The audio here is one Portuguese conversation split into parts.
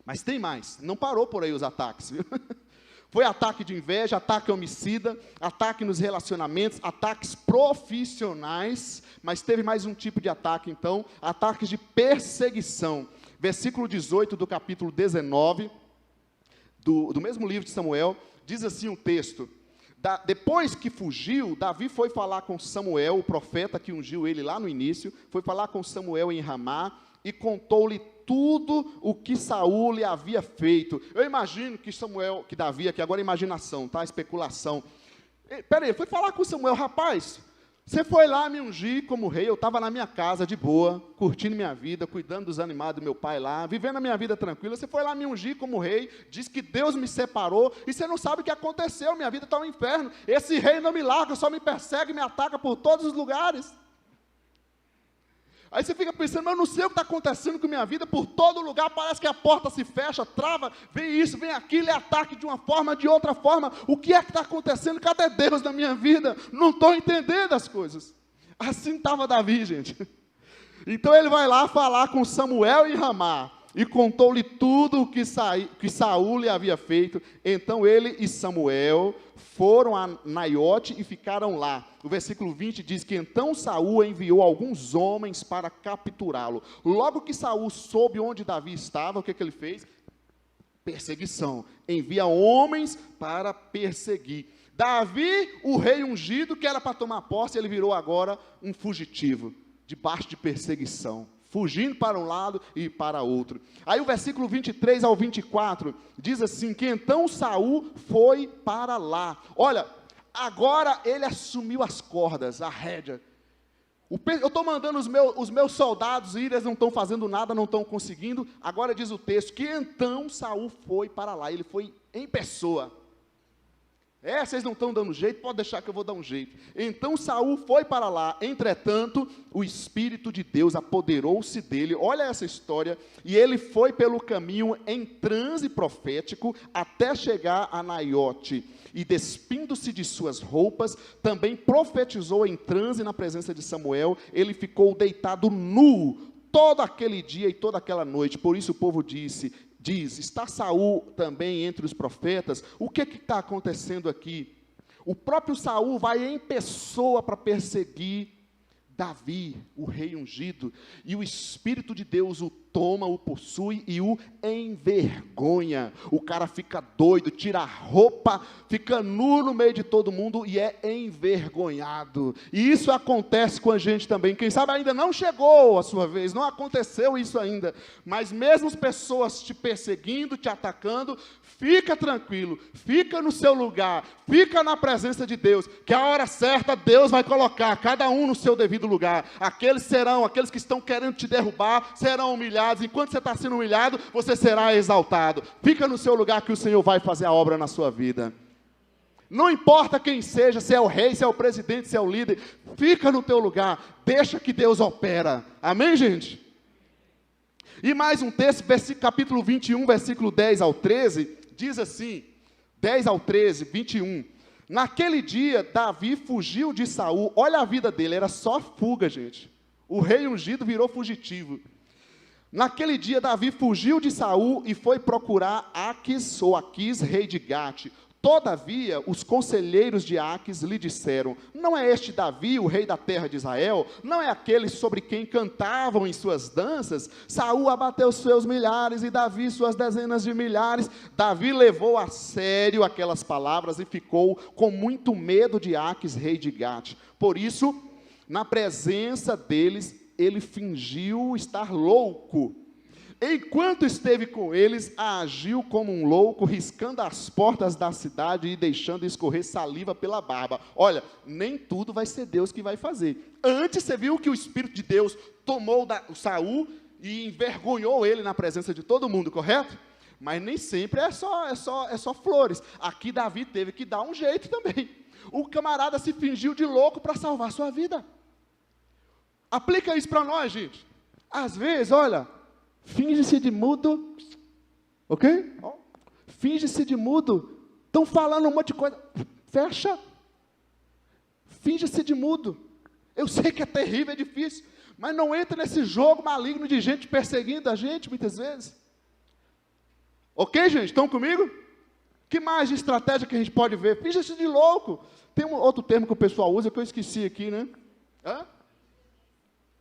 Mas tem mais, não parou por aí os ataques, viu? Foi ataque de inveja, ataque homicida, ataque nos relacionamentos, ataques profissionais, mas teve mais um tipo de ataque então, ataques de perseguição. Versículo 18 do capítulo 19, do mesmo livro de Samuel, diz assim o texto: depois que fugiu, Davi foi falar com Samuel, o profeta que ungiu ele lá no início, foi falar com Samuel em Ramá, e contou-lhe tudo o que Saul lhe havia feito. Eu imagino que Davi, aqui agora é imaginação, tá? Especulação. Peraí, foi falar com Samuel: rapaz, você foi lá me ungir como rei, eu estava na minha casa de boa, curtindo minha vida, cuidando dos animais do meu pai lá, vivendo a minha vida tranquila, você foi lá me ungir como rei, diz que Deus me separou, e você não sabe o que aconteceu, minha vida está um inferno, esse rei não me larga, só me persegue, me ataca por todos os lugares. Aí você fica pensando: mas eu não sei o que está acontecendo com minha vida, por todo lugar parece que a porta se fecha, trava, vem isso, vem aquilo, é ataque de uma forma, de outra forma, o que é que está acontecendo? Cadê Deus na minha vida? Não estou entendendo as coisas. Assim estava Davi, gente. Então ele vai lá falar com Samuel em Ramá, e contou-lhe tudo o que Saul lhe havia feito. Então ele e Samuel foram a Naiote e ficaram lá. O versículo 20 diz que então Saul enviou alguns homens para capturá-lo. Logo que Saul soube onde Davi estava, o que ele fez? Perseguição. Envia homens para perseguir. Davi, o rei ungido, que era para tomar posse, ele virou agora um fugitivo, debaixo de perseguição, fugindo para um lado e para outro. Aí o versículo 23 ao 24, diz assim, que então Saul foi para lá. Olha, agora ele assumiu as cordas, a rédea. Eu estou mandando os meus soldados ir, eles não estão fazendo nada, não estão conseguindo. Agora diz o texto, que então Saul foi para lá, ele foi em pessoa. Vocês não estão dando jeito, pode deixar que eu vou dar um jeito. Então Saul foi para lá, entretanto, o Espírito de Deus apoderou-se dele, olha essa história, e ele foi pelo caminho em transe profético, até chegar a Naiote, e despindo-se de suas roupas, também profetizou em transe na presença de Samuel, ele ficou deitado nu, todo aquele dia e toda aquela noite. Por isso o povo diz, está Saul também entre os profetas? O que está acontecendo aqui? O próprio Saul vai em pessoa para perseguir Davi, o rei ungido, e o Espírito de Deus o toma, o possui e o envergonha. O cara fica doido, tira a roupa, fica nu no meio de todo mundo e é envergonhado. E isso acontece com a gente também. Quem sabe ainda não chegou a sua vez, não aconteceu isso ainda, mas mesmo as pessoas te perseguindo, te atacando, fica tranquilo, fica no seu lugar, fica na presença de Deus, que a hora certa Deus vai colocar cada um no seu devido lugar. Aqueles que estão querendo te derrubar, serão humilhados. Enquanto você está sendo humilhado, você será exaltado. Fica no seu lugar que o Senhor vai fazer a obra na sua vida. Não importa quem seja, se é o rei, se é o presidente, se é o líder, fica no teu lugar, deixa que Deus opera. Amém, gente? E mais um texto, capítulo 21, versículo 10 ao 13, diz assim, 10 ao 13, 21. Naquele dia, Davi fugiu de Saul. Olha a vida dele, era só fuga, gente. O rei ungido virou fugitivo. Naquele dia, Davi fugiu de Saul e foi procurar Aquis, rei de Gate. Todavia, os conselheiros de Aquis lhe disseram: não é este Davi, o rei da terra de Israel? Não é aquele sobre quem cantavam em suas danças? Saul abateu seus milhares e Davi suas dezenas de milhares. Davi levou a sério aquelas palavras e ficou com muito medo de Aquis, rei de Gate. Por isso, na presença deles, ele fingiu estar louco. Enquanto esteve com eles, agiu como um louco, riscando as portas da cidade e deixando escorrer saliva pela barba. Olha, nem tudo vai ser Deus que vai fazer. Antes você viu que o Espírito de Deus tomou Saul e envergonhou ele na presença de todo mundo, correto? Mas nem sempre é só flores. Aqui Davi teve que dar um jeito também. O camarada se fingiu de louco para salvar sua vida. Aplica isso para nós, gente. Às vezes, olha, finge-se de mudo, ok? Finge-se de mudo. Estão falando um monte de coisa. Fecha. Finge-se de mudo. Eu sei que é terrível, é difícil, mas não entra nesse jogo maligno de gente perseguindo a gente, muitas vezes. Ok, gente? Estão comigo? Que mais de estratégia que a gente pode ver? Finge-se de louco. Tem um outro termo que o pessoal usa que eu esqueci aqui, né?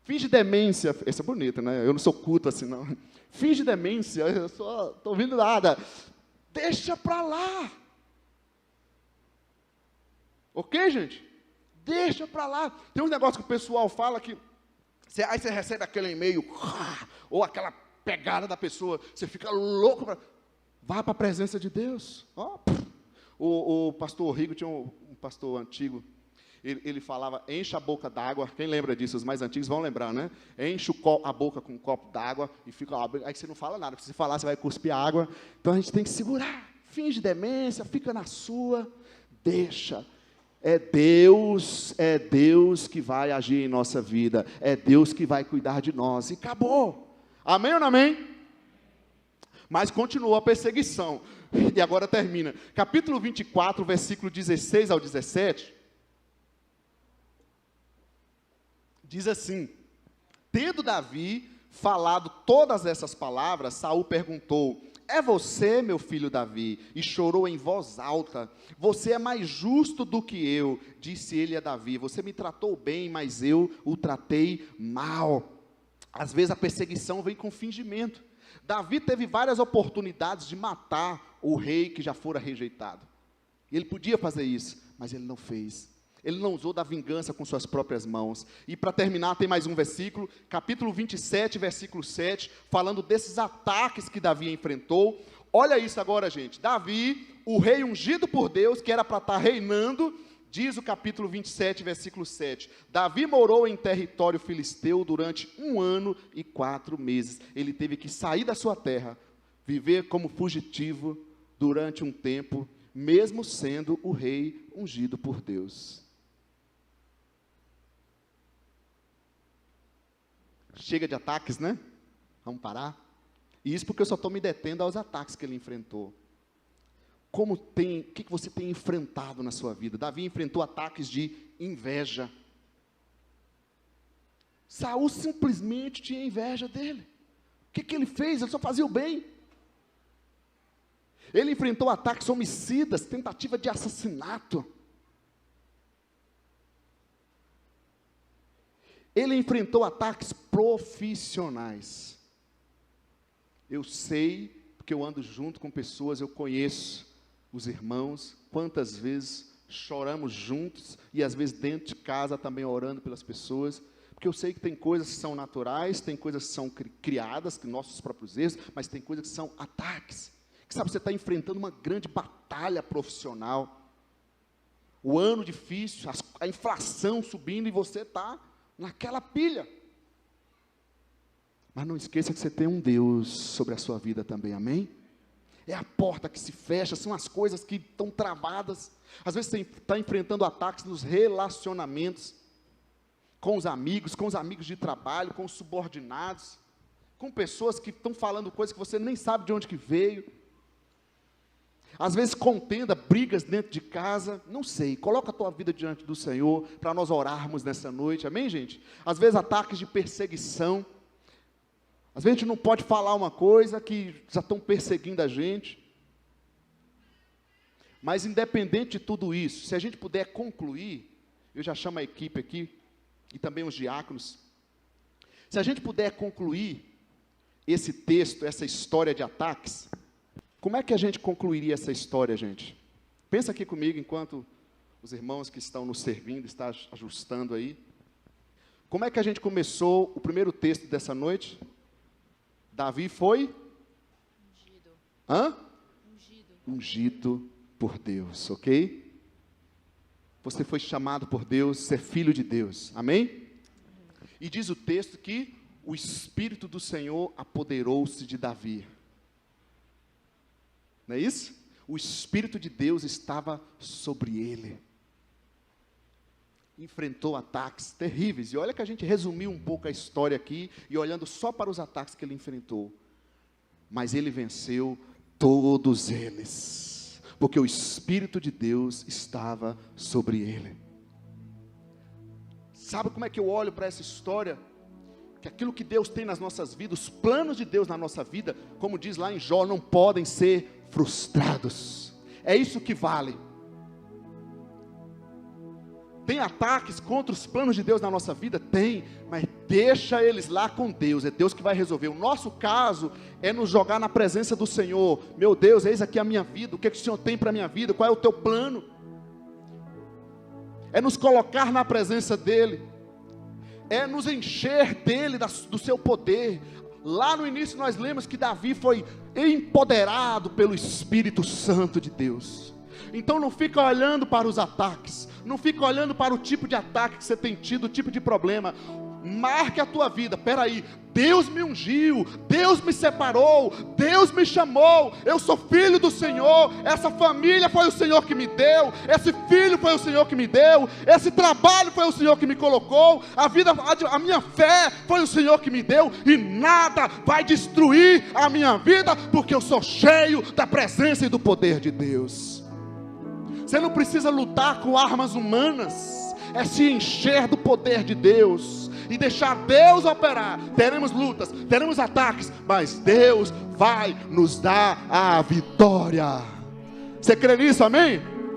Finge demência. Esse é bonito, né? Eu não sou culto assim, não. Finge demência. Eu só estou ouvindo nada. Deixa para lá. Ok, gente? Deixa para lá. Tem um negócio que o pessoal fala que... Aí você recebe aquele e-mail, ou aquela pegada da pessoa, você fica louco. Vá para a presença de Deus. O pastor Rigo tinha um pastor antigo, ele falava, enche a boca d'água. Quem lembra disso? Os mais antigos vão lembrar, né? Enche a boca com um copo d'água e fica lá. Aí você não fala nada, porque se falar você vai cuspir a água. Então a gente tem que segurar. Finge demência, fica na sua, deixa. É Deus que vai agir em nossa vida. É Deus que vai cuidar de nós. E acabou. Amém ou não amém? Mas continuou a perseguição. E agora termina. Capítulo 24, versículo 16 ao 17. Diz assim: tendo Davi falado todas essas palavras, Saul perguntou: é você, meu filho Davi? E chorou em voz alta. Você é mais justo do que eu, disse ele a Davi. Você me tratou bem, mas eu o tratei mal. Às vezes a perseguição vem com fingimento. Davi teve várias oportunidades de matar o rei que já fora rejeitado. Ele podia fazer isso, mas ele não fez. Ele não usou da vingança com suas próprias mãos. E para terminar, tem mais um versículo, capítulo 27, versículo 7, falando desses ataques que Davi enfrentou. Olha isso agora, gente. Davi, o rei ungido por Deus, que era para estar reinando, diz o capítulo 27, versículo 7. Davi morou em território filisteu durante 1 ano e 4 meses. Ele teve que sair da sua terra, viver como fugitivo durante um tempo, mesmo sendo o rei ungido por Deus. Chega de ataques, né? Vamos parar? E isso porque eu só estou me detendo aos ataques que ele enfrentou. O que você tem enfrentado na sua vida? Davi enfrentou ataques de inveja. Saul simplesmente tinha inveja dele. O que ele fez? Ele só fazia o bem. Ele enfrentou ataques homicidas, tentativa de assassinato. Ele enfrentou ataques profissionais. Eu sei, porque eu ando junto com pessoas, eu conheço os irmãos, quantas vezes choramos juntos, e às vezes dentro de casa também orando pelas pessoas, porque eu sei que tem coisas que são naturais, tem coisas que são criadas, que nossos próprios erros, mas tem coisas que são ataques, que sabe, você está enfrentando uma grande batalha profissional, o ano difícil, a inflação subindo, e você está naquela pilha. Mas não esqueça que você tem um Deus sobre a sua vida também, amém? É a porta que se fecha, são as coisas que estão travadas. Às vezes você está enfrentando ataques nos relacionamentos, com os amigos de trabalho, com os subordinados, com pessoas que estão falando coisas que você nem sabe de onde que veio. Às vezes contenda, brigas dentro de casa, não sei, coloca a tua vida diante do Senhor, para nós orarmos nessa noite, amém, gente? Às vezes ataques de perseguição, às vezes a gente não pode falar uma coisa que já estão perseguindo a gente, mas independente de tudo isso, se a gente puder concluir, eu já chamo a equipe aqui, e também os diáconos, se a gente puder concluir esse texto, essa história de ataques, como é que a gente concluiria essa história, gente? Pensa aqui comigo, enquanto os irmãos que estão nos servindo, estão ajustando aí. Como é que a gente começou o primeiro texto dessa noite? Davi foi? Ungido. Hã? Ungido. Ungido por Deus, ok? Você foi chamado por Deus, ser filho de Deus, amém? E diz o texto que o Espírito do Senhor apoderou-se de Davi. Não é isso? O Espírito de Deus estava sobre ele. Enfrentou ataques terríveis. E olha que a gente resumiu um pouco a história aqui, e olhando só para os ataques que ele enfrentou. Mas ele venceu todos eles, porque o Espírito de Deus estava sobre ele. Sabe como é que eu olho para essa história? que aquilo que Deus tem nas nossas vidas, os planos de Deus na nossa vida, como diz lá em Jó, não podem ser frustrados. É isso que vale. Tem ataques contra os planos de Deus na nossa vida? Tem, mas deixa eles lá com Deus, é Deus que vai resolver. O nosso caso é nos jogar na presença do Senhor. Meu Deus, eis aqui a minha vida, o que, que o Senhor tem para a minha vida, qual é o teu plano? É nos colocar na presença dEle, é nos encher dEle, do seu poder. Lá no início nós lemos que Davi foi empoderado pelo Espírito Santo de Deus. Então não fica olhando para os ataques, não fica olhando para o tipo de ataque que você tem tido, o tipo de problema. Marque a tua vida. Peraí, Deus me ungiu, Deus me separou, Deus me chamou, eu sou filho do Senhor, essa família foi o Senhor que me deu, esse filho foi o Senhor que me deu, esse trabalho foi o Senhor que me colocou, a minha fé foi o Senhor que me deu, e nada vai destruir a minha vida, porque eu sou cheio da presença e do poder de Deus. Você não precisa lutar com armas humanas, é se encher do poder de Deus e deixar Deus operar. Teremos lutas, teremos ataques, mas Deus vai nos dar a vitória. Você crê nisso, amém?